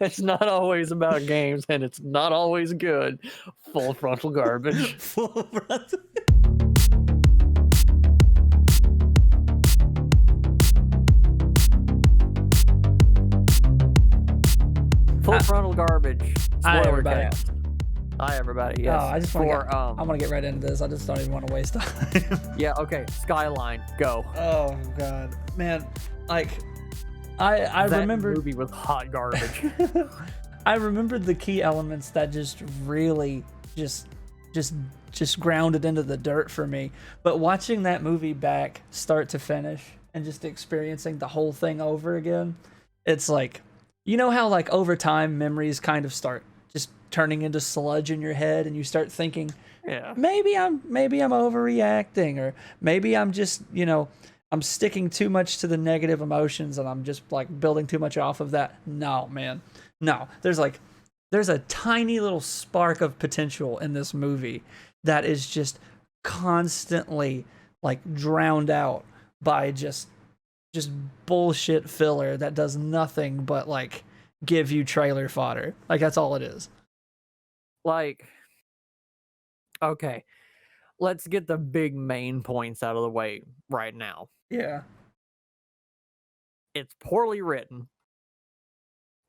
It's not always about games, and it's not always good. Full frontal garbage. Full frontal. Full frontal garbage. Hi, everybody. Hi, everybody. Yes. Oh, I just want to I want to get right into this. I just don't even want to waste time. Yeah. Okay. Skyline. Go. Oh God, man. Like, I That remember movie was hot garbage. I remembered the key elements that just really just grounded into the dirt for me. But watching that movie back, start to finish, and just experiencing the whole thing over again, it's like, you know how like over time memories kind of start just turning into sludge in your head, and you start thinking, Yeah. maybe I'm overreacting, or maybe I'm just, I'm sticking too much to the negative emotions and I'm just like building too much off of that. No, man. No. There's a tiny little spark of potential in this movie that is just constantly like drowned out by just bullshit filler that does nothing but like give you trailer fodder. Like, that's all it is. Like, okay, let's get the big main points out of the way right now. Yeah. It's poorly written.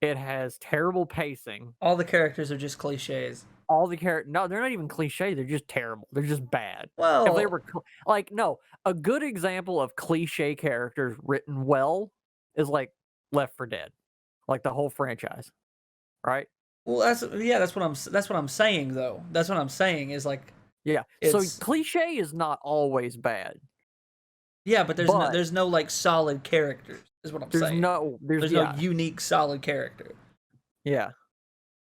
It has terrible pacing. All the characters are just cliches. All the characters, no, they're not even cliche. They're just terrible. They're just bad. Well, if they were like, no, a good example of cliche characters written well is like Left 4 Dead, like the whole franchise, right? Well, that's what I'm saying though. That's what I'm saying is like, yeah. So cliche is not always bad. Yeah, but there's no like solid characters. Is what I'm saying. There's no unique solid character. Yeah.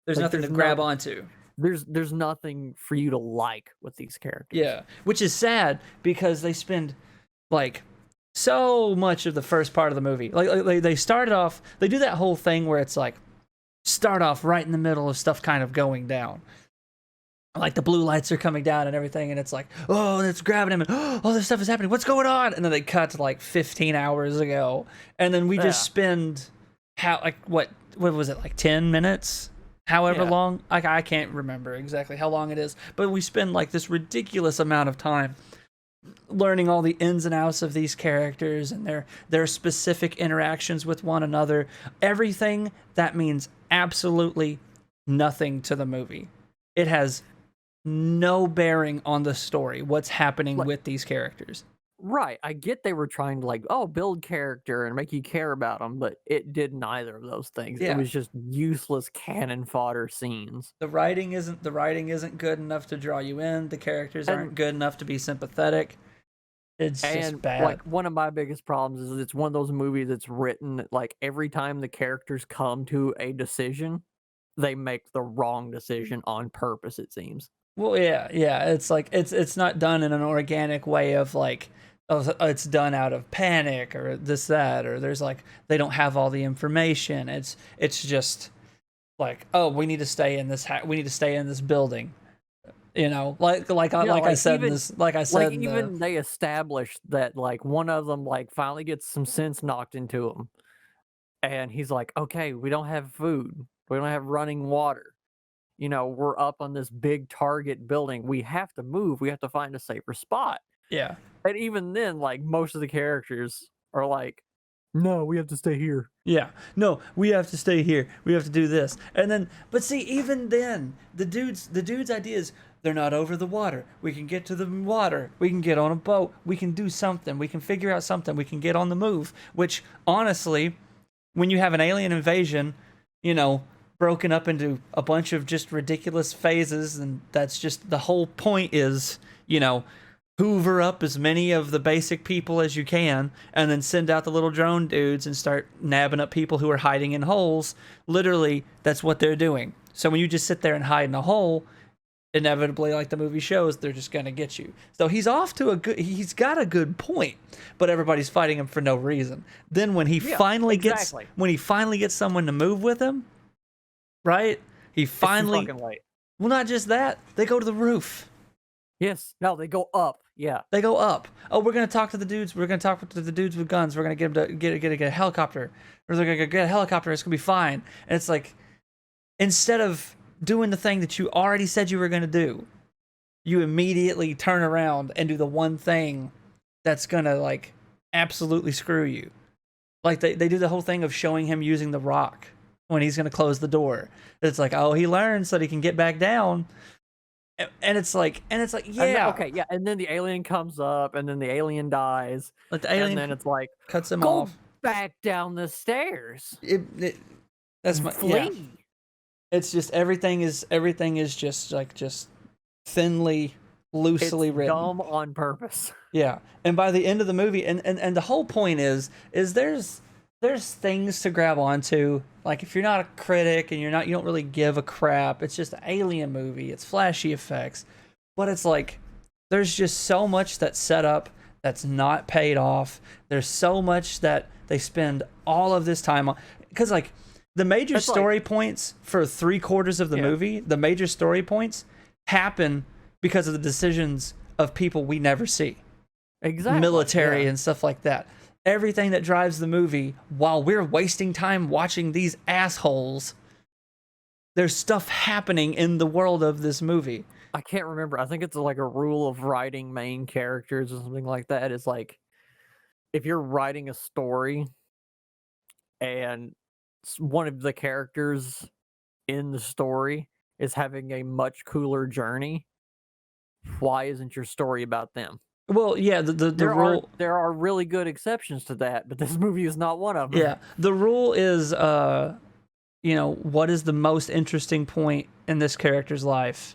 There's like, nothing to grab onto. There's nothing for you to like with these characters. Yeah, which is sad because they spend like so much of the first part of the movie. Like they started off, they do that whole thing where it's like start off right in the middle of stuff kind of going down. Like the blue lights are coming down and everything, and it's like, oh, it's grabbing him, and oh, this stuff is happening. What's going on? And then they cut to like 15 hours ago, and then we just spend what was it, like 10 minutes? However long, I can't remember exactly how long it is, but we spend like this ridiculous amount of time learning all the ins and outs of these characters and their specific interactions with one another. Everything that means absolutely nothing to the movie. It has no bearing on the story, what's happening with these characters. Right. I get they were trying to like, build character and make you care about them, but it did neither of those things. Yeah. It was just useless cannon fodder scenes. The writing isn't good enough to draw you in. The characters aren't good enough to be sympathetic. It's just bad. Like, one of my biggest problems is it's one of those movies that's written like every time the characters come to a decision, they make the wrong decision on purpose, it seems. Well, yeah. It's like it's not done in an organic way of like, it's done out of panic or this, that, or there's like they don't have all the information. It's just like, oh, we need to stay in this building. I said, they established that like one of them like finally gets some sense knocked into him, and he's like, okay, we don't have food. We don't have running water. We're up on this big target building. We have to move. We have to find a safer spot. Yeah. And even then, like, most of the characters are like, no, we have to stay here. Yeah. No, we have to stay here. We have to do this. And then, but see, even then, the dude's idea is they're not over the water. We can get to the water. We can get on a boat. We can do something. We can figure out something. We can get on the move. Which, honestly, when you have an alien invasion, broken up into a bunch of just ridiculous phases, and that's just the whole point is, hoover up as many of the basic people as you can, and then send out the little drone dudes and start nabbing up people who are hiding in holes. Literally, that's what they're doing. So when you just sit there and hide in a hole, inevitably, like the movie shows, they're just going to get you. So he's got a good point, but everybody's fighting him for no reason. Then when he finally gets someone to move with him, right? He finally, well, not just that, they go to the roof. Yes. No, they go up. Yeah. They go up. Oh, we're going to talk to the dudes. We're going to talk to the dudes with guns. We're going to get them to get a helicopter. Or they're going to get a helicopter. It's going to be fine. And it's like, instead of doing the thing that you already said you were going to do, you immediately turn around and do the one thing that's going to like absolutely screw you. Like they do the whole thing of showing him using the rock when he's going to close the door. It's like, oh, he learns so that he can get back down. And it's like, yeah. Okay, yeah. And then the alien comes up, and then the alien dies. Like the alien and then it's like, cuts him go off. back down the stairs. That's my Flee. yeah. It's just everything is just thinly, loosely It's written. dumb on purpose. Yeah, and by the end of the movie, and the whole point is there's things to grab onto. Like if you're not a critic and you don't really give a crap, it's just an alien movie. It's flashy effects, but it's like there's just so much that's set up that's not paid off. There's so much that they spend all of this time on, because like the major story points for 3/4 of the movie, the major story points happen because of the decisions of people we never see. Exactly. Military and stuff like that. Everything that drives the movie, while we're wasting time watching these assholes, there's stuff happening in the world of this movie. I can't remember. I think it's like a rule of writing main characters or something like that. It's like if you're writing a story and one of the characters in the story is having a much cooler journey, why isn't your story about them? Well, yeah, the rule... There are really good exceptions to that, but this movie is not one of them. Yeah, the rule is, what is the most interesting point in this character's life?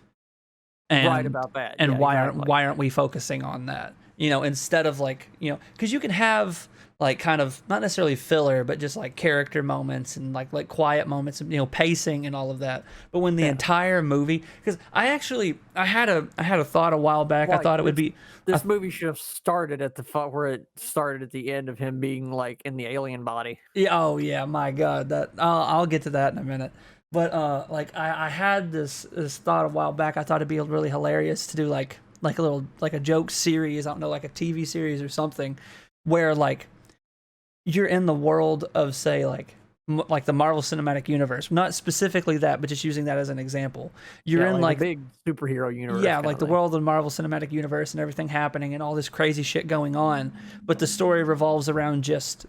And, right about that. And yeah, why aren't we focusing on that? Instead of like, because you can have like kind of not necessarily filler, but just like character moments and like quiet moments, pacing and all of that. But when the entire movie, because I had a thought a while back. I thought it would be this movie should have started at where it started at the end of him being like in the alien body. Yeah. Oh yeah. My God. That I'll get to that in a minute. But I had this thought a while back. I thought it'd be really hilarious to do like a joke series. I don't know, like a TV series or something, where like you're in the world of, say, like the Marvel Cinematic Universe. Not specifically that, but just using that as an example. You're in like a big superhero universe. Yeah, like the world of the Marvel Cinematic Universe and everything happening and all this crazy shit going on. But the story revolves around just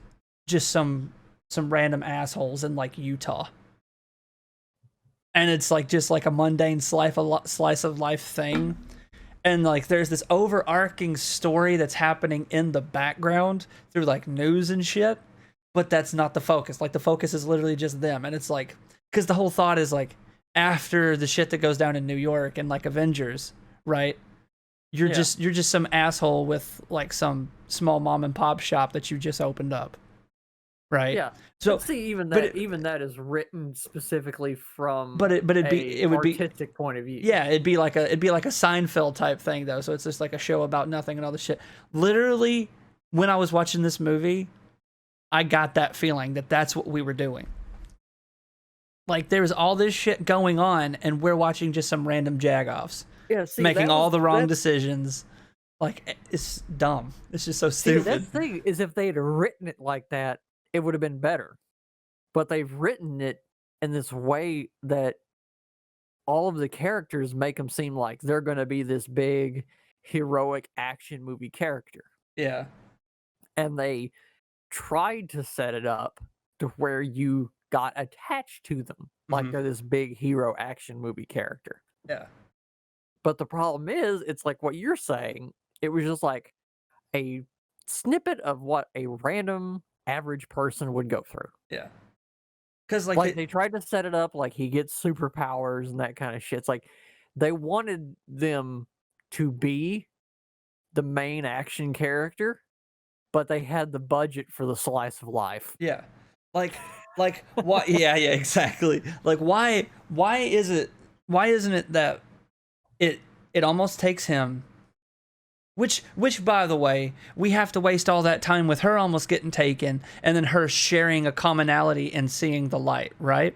some random assholes in like Utah. And it's like just like a mundane slice of life thing. And like there's this overarching story that's happening in the background through like news and shit, but that's not the focus. Like the focus is literally just them. And it's like, because the whole thought is like, after the shit that goes down in New York and like Avengers, right? You're just some asshole with like some small mom and pop shop that you just opened up. Right. Yeah. So see, even that is written specifically from it would be artistic point of view. Yeah, it'd be like a Seinfeld type thing though. So it's just like a show about nothing and all this shit. Literally, when I was watching this movie, I got that feeling that that's what we were doing. Like there was all this shit going on, and we're watching just some random jagoffs making all the wrong decisions. Like it's dumb. It's just so stupid. That thing is, if they had written it like that, it would have been better. But they've written it in this way that all of the characters make them seem like they're going to be this big, heroic action movie character. Yeah. And they tried to set it up to where you got attached to them, like they're this big hero action movie character. Yeah. But the problem is, it's like what you're saying. It was just like a snippet of what a random average person would go through. Yeah. Because like they tried to set it up like he gets superpowers and that kind of shit. It's like they wanted them to be the main action character, but they had the budget for the slice of life. Yeah. Like why yeah, exactly. Like why isn't it that it almost takes him, which by the way, we have to waste all that time with her almost getting taken and then her sharing a commonality and seeing the light, right?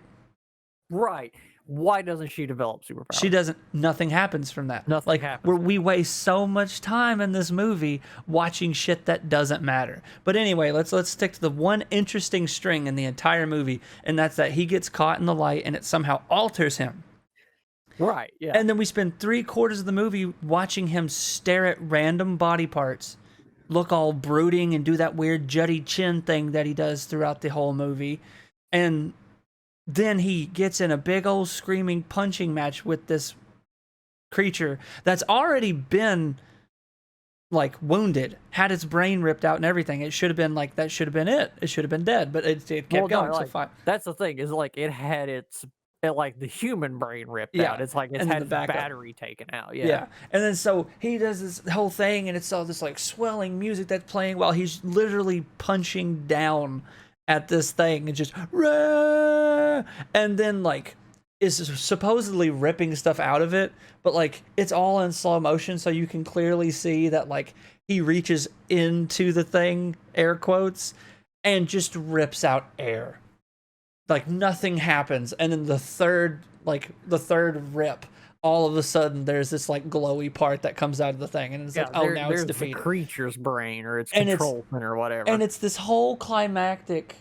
Right. Why doesn't she develop She superpowers? doesn't. Nothing happens from that. Nothing Like happens where from we waste so much time in this movie watching shit that doesn't matter. But anyway, let's stick to the one interesting string in the entire movie, and that's that he gets caught in the light and it somehow alters him. Right, yeah. And then we spend 3/4 of the movie watching him stare at random body parts, look all brooding, and do that weird jutty chin thing that he does throughout the whole movie. And then he gets in a big old screaming punching match with this creature that's already been like wounded, had its brain ripped out and everything. It should have been like, that should have been it. It should have been dead, but it kept Well, no, going. like, So fine. that's the thing, is like it had like the human brain ripped Yeah, out. It's like it's and then had the its backup. battery taken out. Yeah. And then so he does this whole thing, and it's all this like swelling music that's playing while he's literally punching down at this thing and just Rah! And then like is supposedly ripping stuff out of it, but like it's all in slow motion, so you can clearly see that like he reaches into the thing, air quotes, and just rips out air. Like nothing happens, and then the third rip, all of a sudden there's this like glowy part that comes out of the thing, and it's like, oh, now it's there's the defeated. creature's brain or its And control center or whatever. And it's this whole climactic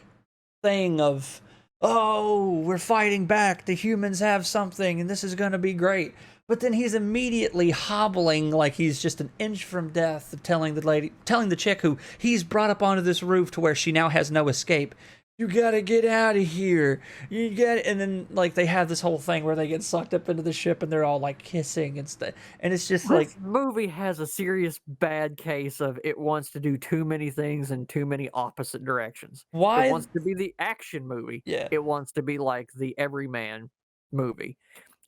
thing of, oh, we're fighting back, the humans have something, and this is gonna be great. But then he's immediately hobbling like he's just an inch from death, telling the chick who he's brought up onto this roof to where she now has no escape, you gotta get out of here. You get, and then like they have this whole thing where they get sucked up into the ship and they're all like kissing and stuff. And it's just like, this movie has a serious bad case of it wants to do too many things in too many opposite directions. why? It wants to be the action movie. Yeah. It wants to be like the everyman movie.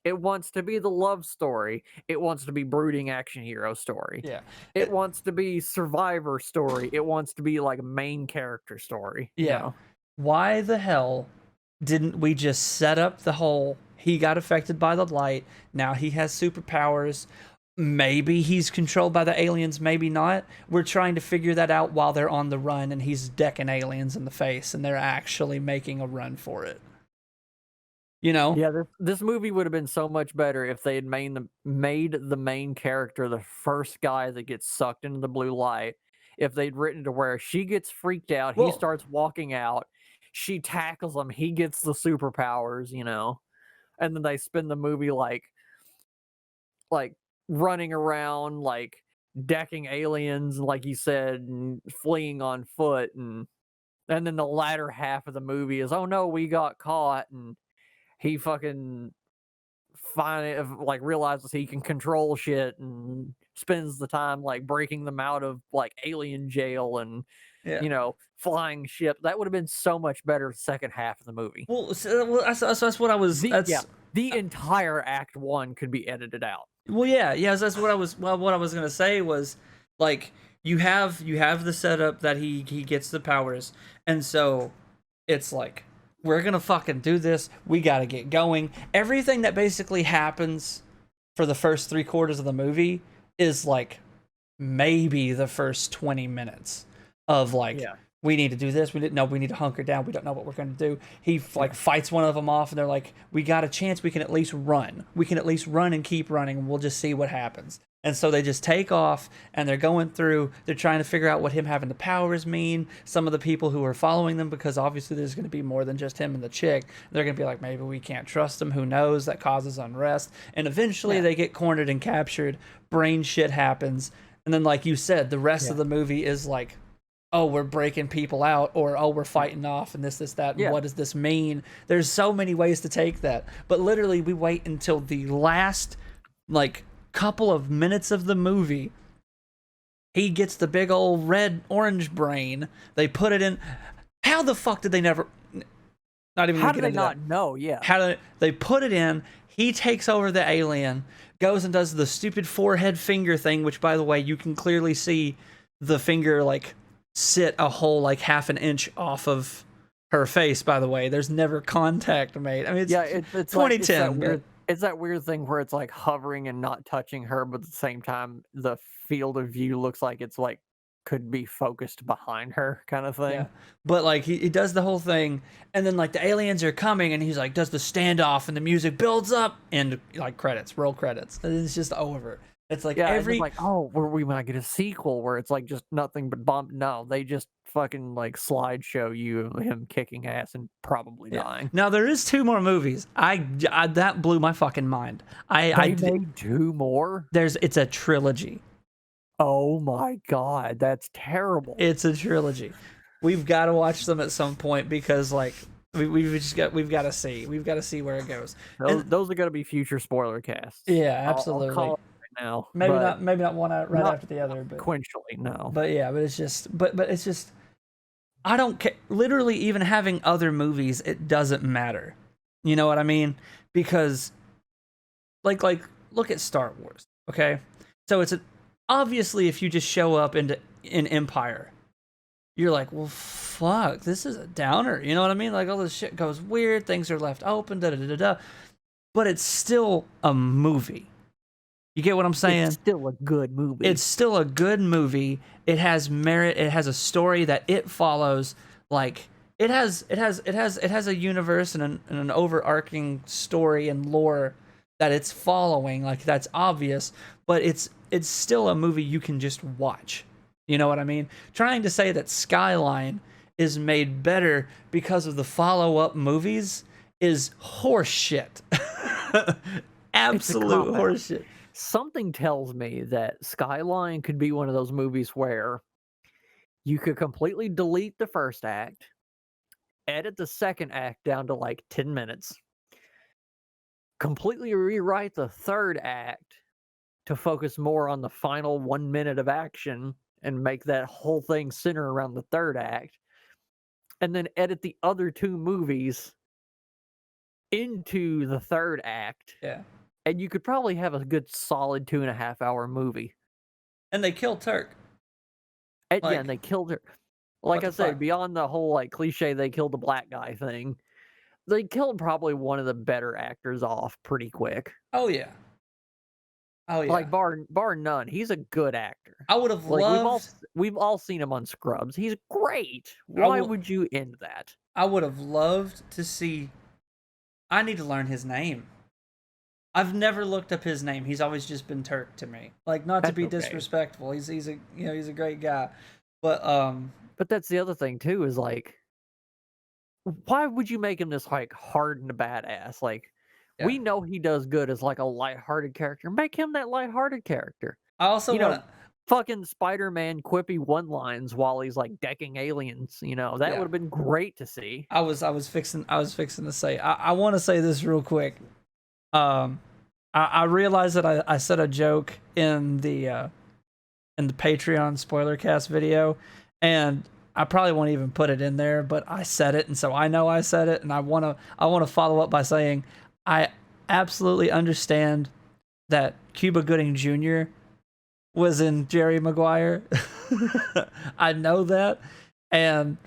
It wants to be the love story. It wants to be brooding action hero story. Yeah. It wants to be survivor story. It wants to be like a main character story. Yeah. You know? Why the hell didn't we just set up the whole, he got affected by the light, now he has superpowers, maybe he's controlled by the aliens, maybe not. We're trying to figure that out while they're on the run and he's decking aliens in the face and they're actually making a run for it. You know? Yeah, this movie would have been so much better if they had made the main character the first guy that gets sucked into the blue light. If they'd written to where she gets freaked out, he Well- starts walking out, she tackles him, he gets the superpowers, you know, and then they spend the movie like running around, like decking aliens, like you said, and fleeing on foot, and then the latter half of the movie is, oh no, we got caught, and he fucking realizes he can control shit and spends the time like breaking them out of like alien jail and Yeah. you know, flying ship. That would have been so much better second half of the movie. Well, that's what I was. The entire act one could be edited out. Well, yeah. That's what I was. Well, what I was gonna say was, like, you have the setup that he gets the powers, and so it's like, we're gonna fucking do this. We gotta get going. Everything that basically happens for the first 3/4 of the movie is like maybe the first 20 minutes of like, we need to do this. We didn't know. We need to hunker down. We don't know what we're going to do. He fights one of them off, and they're like, we got a chance. We can at least run. We can at least run and keep running, and we'll just see what happens. And so they just take off, and they're going through. They're trying to figure out what him having the powers mean. Some of the people who are following them, because obviously there's going to be more than just him and the chick. They're going to be like, maybe we can't trust him. Who knows? That causes unrest. And eventually they get cornered and captured. Brain shit happens. And then, like you said, the rest of the movie is like, oh, we're breaking people out, or oh, we're fighting off, and this, that. And what does this mean? There's so many ways to take that. But literally, we wait until the last, like, couple of minutes of the movie. He gets the big old orange brain. They put it in. How the fuck did they never? Not even. How did they not know? Yeah. How did they put it in? He takes over the alien, goes and does the stupid forehead finger thing, which, by the way, you can clearly see the finger like sit a whole like half an inch off of her face. By the way, there's never contact made. I mean, it's 2010. It's that weird thing where it's like hovering and not touching her, but at the same time, the field of view looks like it's like could be focused behind her kind of Yeah. thing. But like he does the whole thing, and then like the aliens are coming, and he's like does the standoff, and the music builds up, and like credits, roll credits, and it's just over. It's like Yeah, it's just every like, oh, we might get a sequel where it's like just nothing but bomb. No, they just fucking like slideshow you him kicking ass and probably yeah. dying. Now there is 2 more movies. I that blew my fucking mind. They made 2 more. It's a trilogy. Oh my god, that's terrible. It's a trilogy. We've got to watch them at some point because like we've got to see where it goes. Those are gonna be future spoiler casts. Yeah, I'll absolutely. call it right now. Maybe not one right not after the other, but sequentially, no. but yeah, but it's just but it's just I don't care. Literally, even having other movies, it doesn't matter. You know what I mean? Because like look at Star Wars. Okay, so obviously if you just show up in Empire, you're like, well, fuck, this is a downer. You know what I mean? Like all this shit goes weird, things are left open, da da da da. But it's still a movie. You get what I'm saying? It's still a good movie. It's still a good movie. It has merit. It has a story that it follows. Like it has a universe and an overarching story and lore that it's following. Like that's obvious, but it's still a movie you can just watch. You know what I mean? Trying to say that Skyline is made better because of the follow-up movies is horseshit. Absolute horseshit. Something tells me that Skyline could be one of those movies where you could completely delete the first act, edit the second act down to like 10 minutes, completely rewrite the third act to focus more on the final 1 minute of action and make that whole thing center around the third act, and then edit the other 2 movies into the third act. Yeah. And you could probably have a good solid 2.5-hour movie. And they killed Turk. And, yeah, and they killed her. Like I said, beyond the whole like cliche they killed the black guy thing, they killed probably one of the better actors off pretty quick. Oh yeah. Oh yeah. Like bar none. He's a good actor. I would have loved. We've all seen him on Scrubs. He's great. Why would you end that? I would have loved to see. I need to learn his name. I've never looked up his name. He's always just been Turk to me. Like not to be disrespectful. He's a he's a great guy. But that's the other thing too is like why would you make him this like hardened badass? Like we know he does good as like a lighthearted character. Make him that lighthearted character. I also want fucking Spider-Man quippy one-lines while he's like decking aliens, that would have been great to see. I was fixing to say I want to say this real quick. I realized that I said a joke in the Patreon Spoilercast video, and I probably won't even put it in there, but I said it, and so I know I said it, and I want to follow up by saying I absolutely understand that Cuba Gooding Jr. was in Jerry Maguire. I know that, and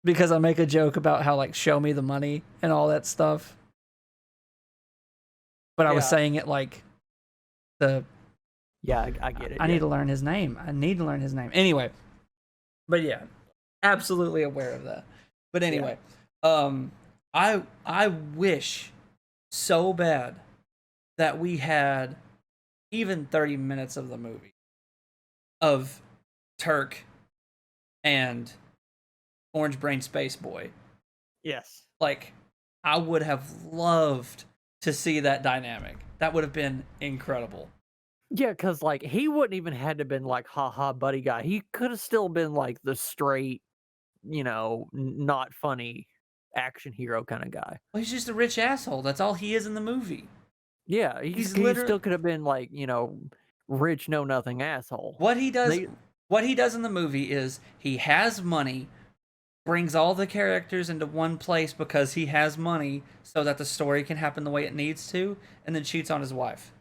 because I make a joke about how like show me the money and all that stuff. But I was saying it like I get it. I need to learn his name. Anyway, but yeah, absolutely aware of that. But anyway, I wish so bad that we had even 30 minutes of the movie of Turk and Orange Brain Space Boy. Yes. Like, I would have loved to see that dynamic. That would have been incredible. Yeah, because like he wouldn't even had to have been like haha buddy guy. He could have still been like the straight, not funny action hero kind of guy. Well, he's just a rich asshole. That's all he is in the movie. Yeah, he still could have been like, rich know nothing asshole. What he does in the movie is he has money, brings all the characters into one place because he has money so that the story can happen the way it needs to, and then cheats on his wife.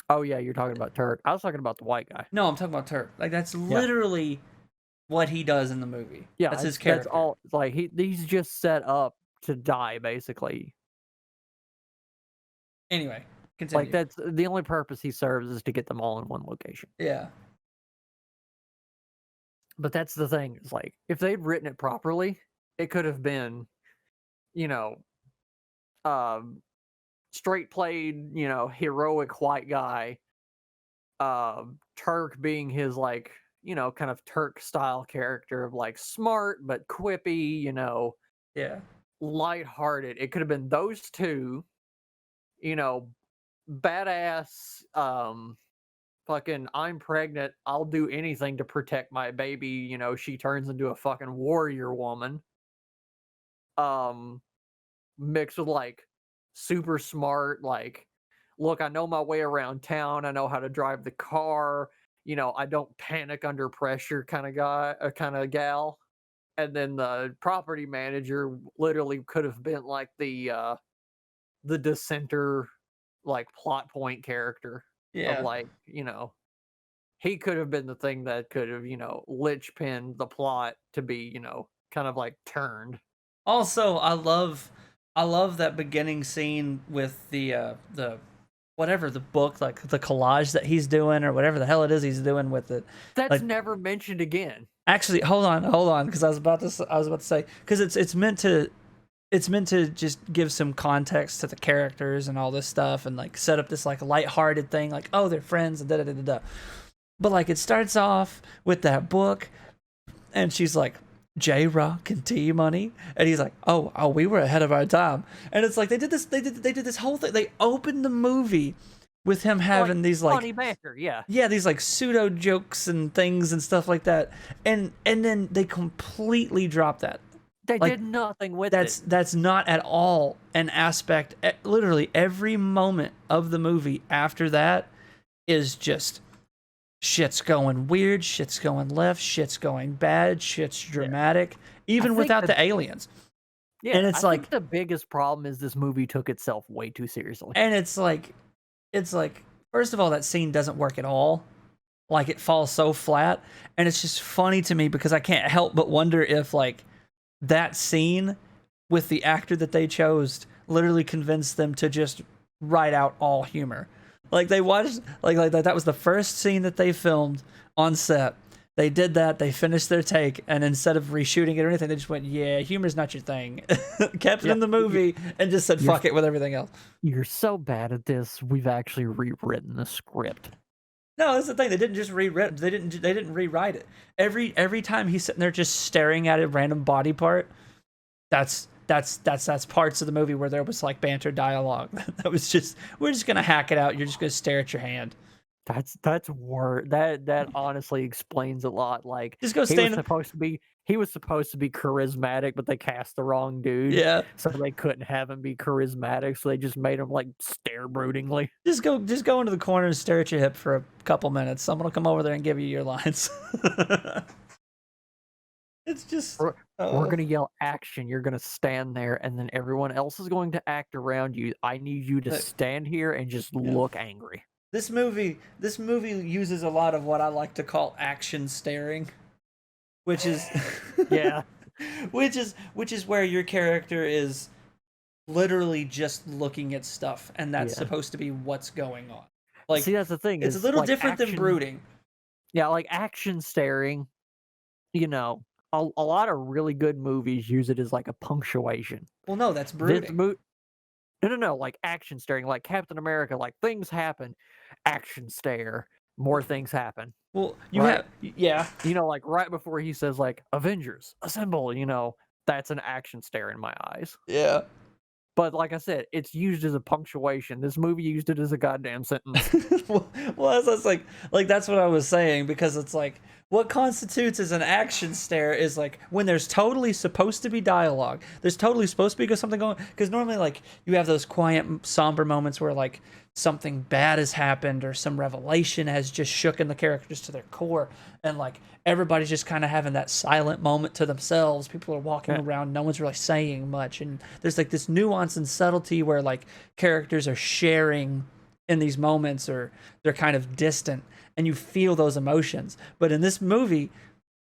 Oh yeah, you're talking about Turk. I was talking about the white guy. No, I'm talking about Turk. Like that's literally what he does in the movie. Yeah, that's his character. That's all. Like he's just set up to die, basically. Anyway, continue. Like that's the only purpose he serves is to get them all in one location. Yeah. But that's the thing. It's like if they'd written it properly, it could have been, you know, um, straight played, heroic white guy. Turk being his like, kind of Turk style character of like smart but quippy, Yeah. lighthearted. It could have been those two, you know, badass. Fucking, I'm pregnant. I'll do anything to protect my baby. She turns into a fucking warrior woman. Um, Mixed with like super smart, like, look, I know my way around town. I know how to drive the car. I don't panic under pressure kind of guy, kind of gal. And then the property manager literally could have been like the dissenter, like plot point character of Yeah. like, he could have been the thing that could have, lich pinned the plot to be, kind of like turned. Also, I love that beginning scene with the whatever the book, like the collage that he's doing or whatever the hell it is he's doing with it. That's Like, never mentioned again. actually, hold on, because I was about to say, because it's meant to just give some context to the characters and all this stuff, and like set up this like lighthearted thing, like, oh, they're friends and da da da da da. But like it starts off with that book, and she's like, J Rock and T Money, and he's like, oh, we were ahead of our time. And it's like they did this whole thing. They opened the movie with him having these like funny banter, yeah. yeah, these like pseudo jokes and things and stuff like that, and then they completely drop that. They Like, did nothing with That's it. that's not at all an aspect. Literally every moment of the movie after that is just shit's going weird, shit's going left, shit's going bad, shit's dramatic, even think without that- the aliens. Yeah, and it's I like- think the biggest problem is this movie took itself way too seriously. And it's like first of all, that scene doesn't work at all. Like it falls so flat, and it's just funny to me because I can't help but wonder if like that scene with the actor that they chose literally convinced them to just write out all humor. Like they watched like that was the first scene that they filmed on set. They did that, they finished their take, and instead of reshooting it or anything, they just went, yeah, humor's not your thing. Kept it in the movie and just said fuck it with everything else. You're so bad at this. We've actually rewritten the script. No, that's the thing. They didn't just rewrite. They didn't rewrite it. Every time he's sitting there just staring at a random body part, that's parts of the movie where there was like banter dialogue. That was just, we're just gonna hack it out. You're just gonna stare at your hand. That's word that honestly explains a lot. Like Just go he stand. he was supposed to be charismatic, but they cast the wrong dude. Yeah. So they couldn't have him be charismatic, so they just made him like stare broodingly. Just go into the corner and stare at your hip for a couple minutes. Someone will come over there and give you your lines. It's just We're gonna yell action. You're gonna stand there, and then everyone else is going to act around you. I need you to Look. stand here and just look angry. This movie uses a lot of what I like to call action staring, which is Yeah. which is where your character is literally just looking at stuff, and that's Yeah. supposed to be what's going on. Like, See, that's the thing. it's a is, little like, different than action- brooding. Yeah, like action staring. A lot of really good movies use it as like a punctuation. Well, no, that's This brooding. no, like action staring, like Captain America, like things happen, action stare, more things happen. Well, you right. yeah. Like right before he says like Avengers assemble, that's an action stare in my eyes. Yeah. But like I said, it's used as a punctuation. This movie used it as a goddamn sentence. well, that's like that's what I was saying, because it's like what constitutes as an action stare is like when there's totally supposed to be dialogue. There's totally supposed to be something going, because normally like you have those quiet, somber moments where like something bad has happened or some revelation has just shooken the characters to their core, and like everybody's just kind of having that silent moment to themselves. People are walking around, no one's really saying much, and there's like this nuance and subtlety where like characters are sharing in these moments, or they're kind of distant, and you feel those emotions. But in this movie,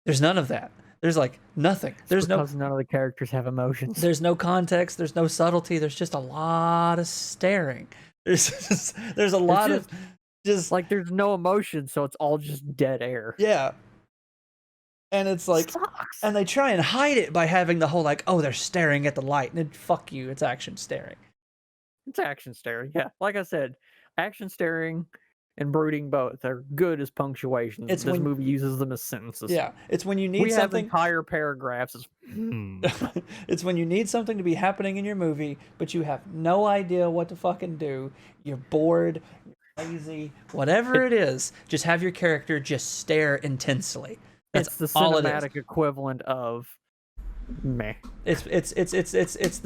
there's none of that. There's like nothing. There's because none of the characters have emotions. There's no context. There's no subtlety. There's just a lot of staring. There's a lot of just like there's no emotion, so it's all just dead air. Yeah. And it's like, Sucks. and they try and hide it by having the whole like, oh, they're staring at the light. And fuck you, it's action staring. It's action staring. Yeah, like I said, action staring and brooding both are good as punctuations. It's this when- movie uses them as sentences. Yeah, it's when you need we have something. entire paragraphs. As, It's when you need something to be happening in your movie, but you have no idea what to fucking do. You're bored, you're lazy, whatever it is. Just have your character just stare intensely. That's it's the all it is. cinematic equivalent of meh. It's the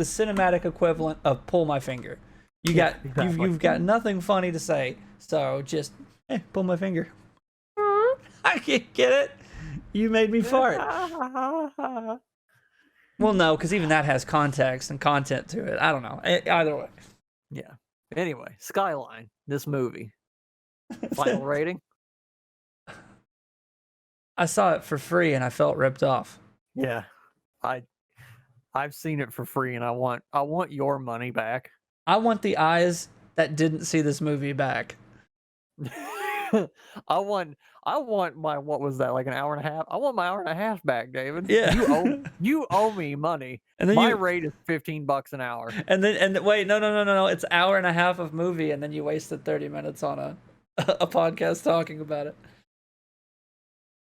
cinematic equivalent of pull my finger. You've got nothing funny to say, so just pull my finger. I can't get it. You made me fart. Well, no, because even that has context and content to it. I don't know. Either way. Yeah. Anyway, Skyline, this movie. Final rating? I saw it for free and I felt ripped off. Yeah. I've seen it for free and I want your money back. I want the eyes that didn't see this movie back. I want my, what was that, like an hour and a half? I want my hour and a half back, David. Yeah. You owe me money. And then my rate is $15 an hour. And wait, no. It's an hour and a half of movie, and then you wasted 30 minutes on a podcast talking about it.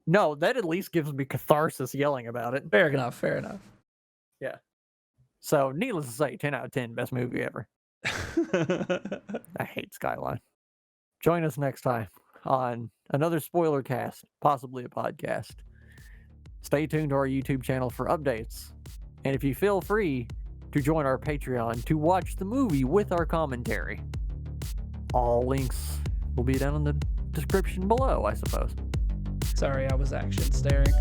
No, that at least gives me catharsis yelling about it. Fair enough. Yeah. So, needless to say, 10 out of 10, best movie ever. I hate Skyline. Join us next time on another spoiler cast, possibly a podcast. Stay tuned to our YouTube channel for updates. And if you feel free to join our Patreon to watch the movie with our commentary, all links will be down in the description below, I suppose. Sorry, I was action staring.